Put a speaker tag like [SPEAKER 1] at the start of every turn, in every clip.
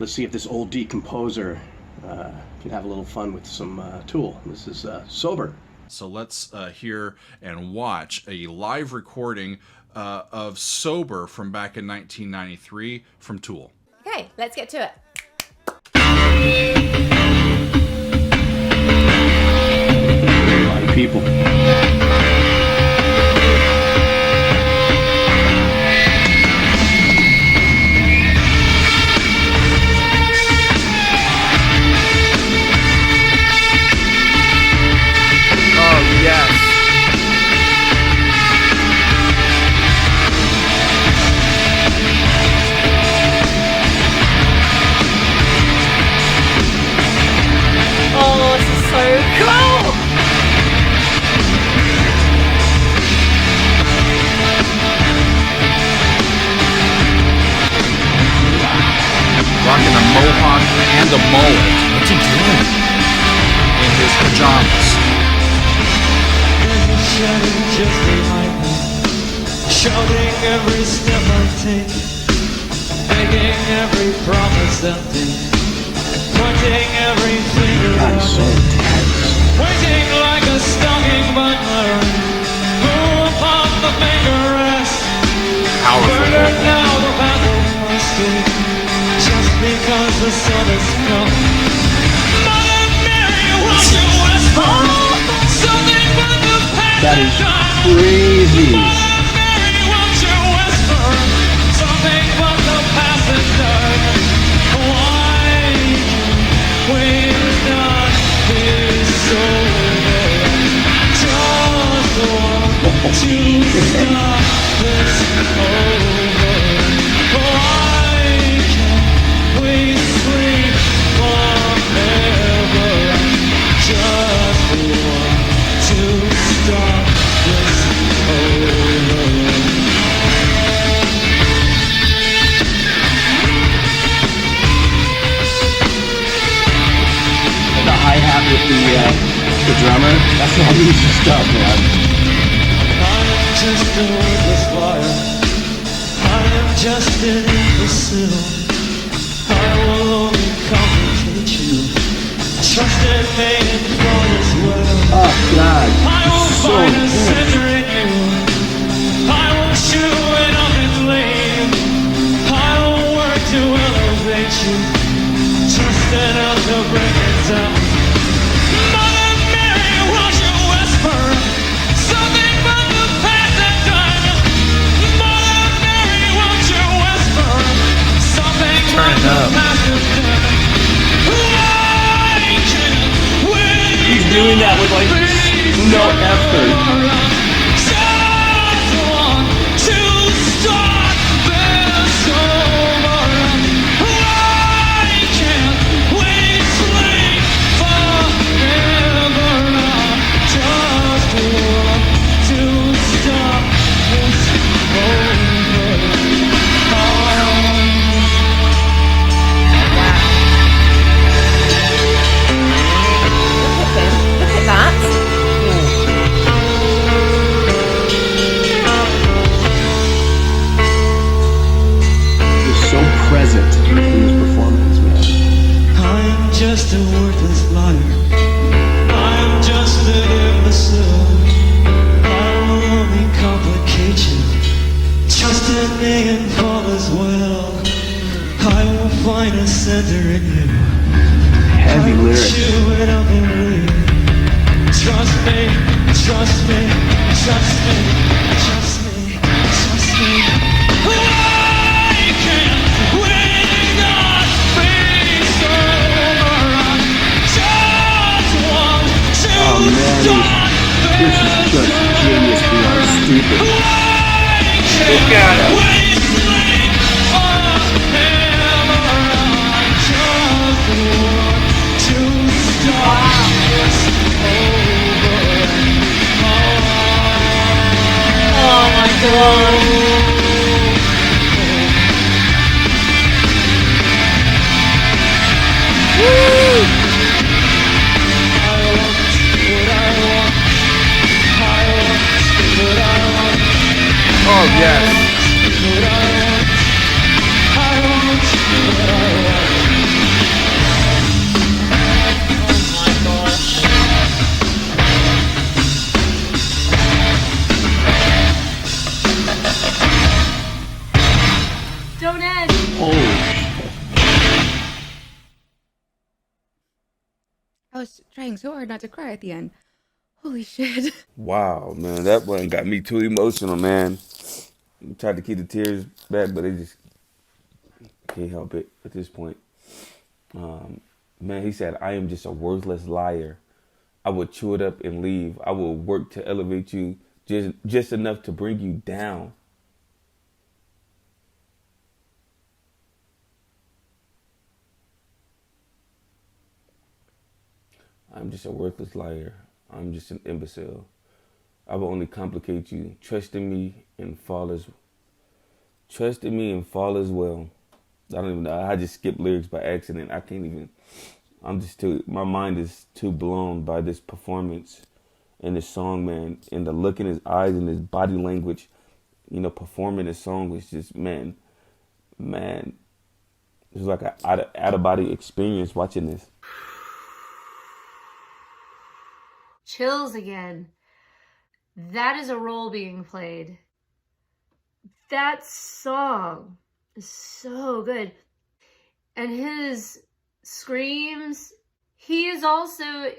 [SPEAKER 1] Let's see if this old decomposer can have a little fun with some Tool. This is Sober.
[SPEAKER 2] So let's hear and watch a live recording of Sober from back in 1993 from Tool.
[SPEAKER 3] Okay, let's get to it.
[SPEAKER 1] A lot of people.
[SPEAKER 4] Yes.
[SPEAKER 3] Oh, this is so cool!
[SPEAKER 2] Rocking a mohawk and a mullet. What's he doing? In his pajamas.
[SPEAKER 5] Just behind me, shouting every step I take, making every promise empty, pointing every finger
[SPEAKER 1] God, so intense.
[SPEAKER 5] waiting like a stalking butler, who upon the finger rests.
[SPEAKER 2] Powerful
[SPEAKER 5] Murdered
[SPEAKER 2] vocal.
[SPEAKER 5] now the battle must be, just because the sun has come. Mother Mary, won't you whisper something but the past?
[SPEAKER 1] That is crazy. The drummer, that's all easy stuff, man.
[SPEAKER 5] I am just a worthless liar. I am just an imbecile. I will only complicate you. Trust in me and fall as well.
[SPEAKER 1] Oh, God.
[SPEAKER 5] I will
[SPEAKER 1] So
[SPEAKER 5] find a
[SPEAKER 1] intense.
[SPEAKER 5] center in you. I will shoot it up and leave. I will work to elevate you. Just enough to bring it down. Mother Mary, won't you whisper something from the past and done? Mother Mary, won't you whisper something from the past and done? Why can't we?
[SPEAKER 1] He's doing that with like no effort.
[SPEAKER 5] Just want to start this over. Why can't we sleep forever? Just want to stop this over.
[SPEAKER 3] Look at that.
[SPEAKER 1] He's so present in his performance, man.
[SPEAKER 5] I'm just a worthless liar. I'm just an imbecile. I will only complicate you. Trust in me and fall as well. I will find a center in you.
[SPEAKER 1] Heavy lyrics.
[SPEAKER 5] Shoot up and leave. Trust me, trust me, trust me, trust me, trust me. Why can't we not be sober? Just want to
[SPEAKER 1] Oh, man,
[SPEAKER 5] start
[SPEAKER 1] this is just genius beyond stupid.
[SPEAKER 5] Look at him. We sleep forever. Just want to start this over.
[SPEAKER 3] Oh my god.
[SPEAKER 4] Oh, yes. I was trying so hard not to cry at the end. Holy shit.
[SPEAKER 6] Wow, man, that one got me too emotional, man. I tried to keep the tears back, but it just can't help it at this point. Man, he said, I am just a worthless liar. I will chew it up and leave. I will work to elevate you just enough to bring you down. I'm just a worthless liar. I'm just an imbecile. I will only complicate you. Trust in me and fall as well. I don't even know. I just skipped lyrics by accident. I can't even. My mind is too blown by this performance and this song, man. And the look in his eyes and his body language, performing this song was just, man. It was like an out-of-body experience watching this.
[SPEAKER 3] Chills again. That is a role being played. That song is so good. And his screams, he is also,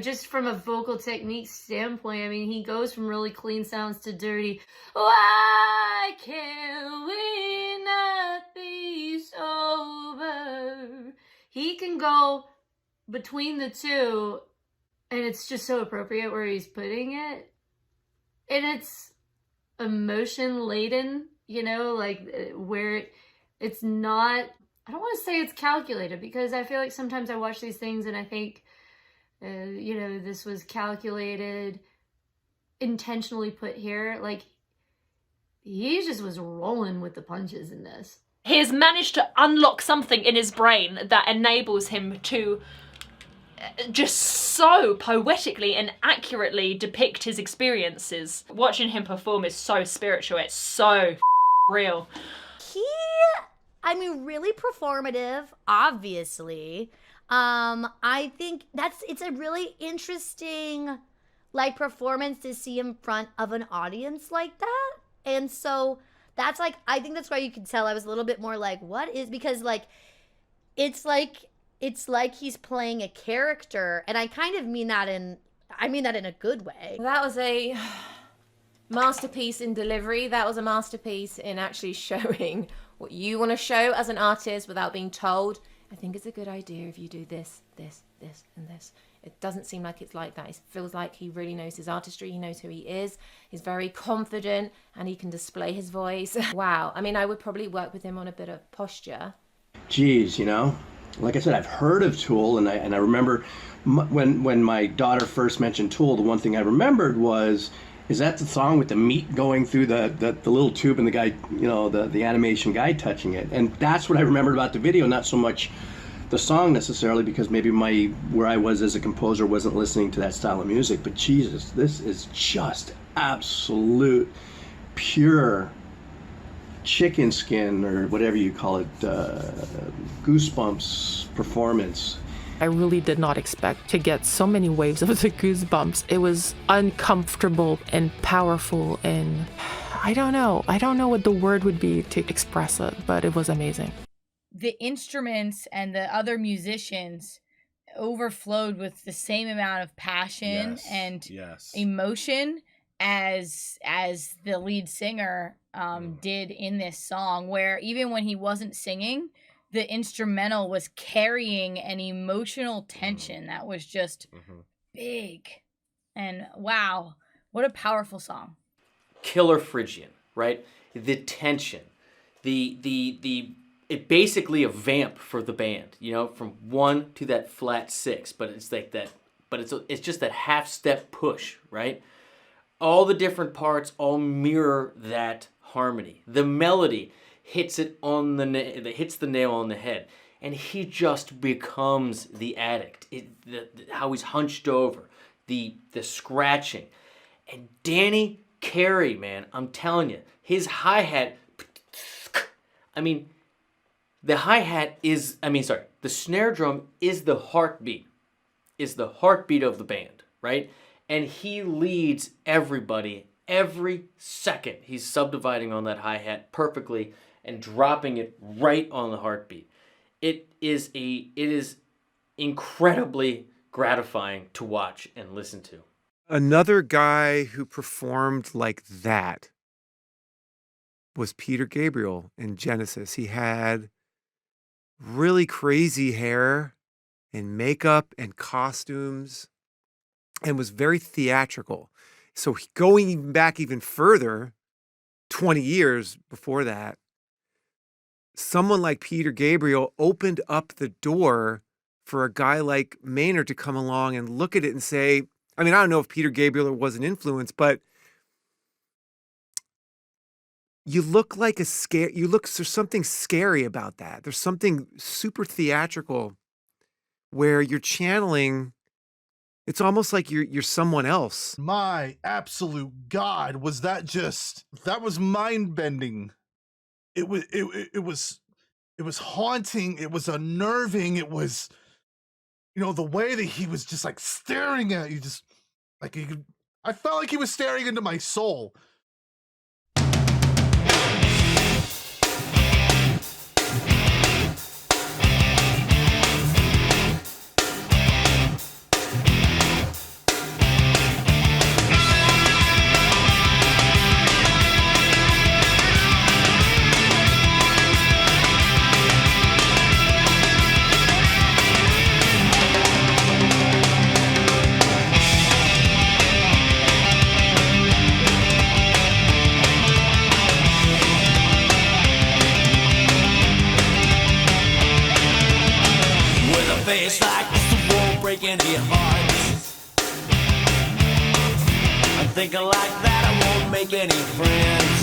[SPEAKER 3] just from a vocal technique standpoint, I mean, he goes from really clean sounds to dirty. Why can't we not be sober? He can go between the two, and it's just so appropriate where he's putting it. And it's emotion laden, where it's not, I don't want to say it's calculated, because I feel like sometimes I watch these things and I think, this was calculated, intentionally put here. Like, he just was rolling with the punches in this.
[SPEAKER 7] He has managed to unlock something in his brain that enables him to just so poetically and accurately depict his experiences. Watching him perform is so spiritual, it's so real.
[SPEAKER 8] Really performative, obviously. I think it's a really interesting, performance to see in front of an audience like that. And so that's I think that's why you can tell I was a little bit more what is, because it's like he's playing a character, and I kind of mean that in a good way.
[SPEAKER 9] That was a masterpiece in delivery. That was a masterpiece in actually showing what you want to show as an artist without being told, I think it's a good idea if you do this, this, this, and this. It doesn't seem like it's like that. It feels like he really knows his artistry. He knows who he is. He's very confident, and he can display his voice. Wow. I would probably work with him on a bit of posture.
[SPEAKER 1] Geez, like I said, I've heard of Tool, and I remember when my daughter first mentioned Tool, the one thing I remembered was, is that the song with the meat going through the little tube and the guy, the animation guy touching it? And that's what I remembered about the video, not so much the song necessarily, because maybe where I was as a composer wasn't listening to that style of music. But Jesus, this is just absolute pure chicken skin, or whatever you call it, goosebumps performance.
[SPEAKER 10] I really did not expect to get so many waves of the goosebumps. It was uncomfortable and powerful, and I don't know what the word would be to express it, but it was amazing.
[SPEAKER 4] The instruments and the other musicians overflowed with the same amount of passion and emotion as the lead singer did in this song, where even when he wasn't singing, the instrumental was carrying an emotional tension that was just big. And wow, what a powerful song.
[SPEAKER 11] Killer Phrygian, right? The tension, it basically a vamp for the band, from 1 to that flat 6, but it's like that, but it's just that half step push, right? All the different parts all mirror that harmony. The melody hits the nail on the head, and he just becomes the addict. How he's hunched over, the scratching, and Danny Carey, man, I'm telling you, his hi-hat. The hi-hat is, the snare drum is the heartbeat of the band, right? And he leads everybody every second. He's subdividing on that hi-hat perfectly and dropping it right on the heartbeat. It is incredibly gratifying to watch and listen to.
[SPEAKER 12] Another guy who performed like that was Peter Gabriel in Genesis. He had really crazy hair and makeup and costumes and was very theatrical. So going back even further, 20 years before that, someone like Peter Gabriel opened up the door for a guy like Maynard to come along and look at it and say, I mean, I don't know if Peter Gabriel was an influence, but you look like there's something scary about that. There's something super theatrical where you're channeling. It's almost like you're someone else.
[SPEAKER 13] My absolute God, was that was mind-bending. It was haunting, it was unnerving, it was, you know, the way that he was just like staring at you, just like I felt like he was staring into my soul.
[SPEAKER 5] Face like this won't break any hearts. I'm thinking like that I won't make any friends.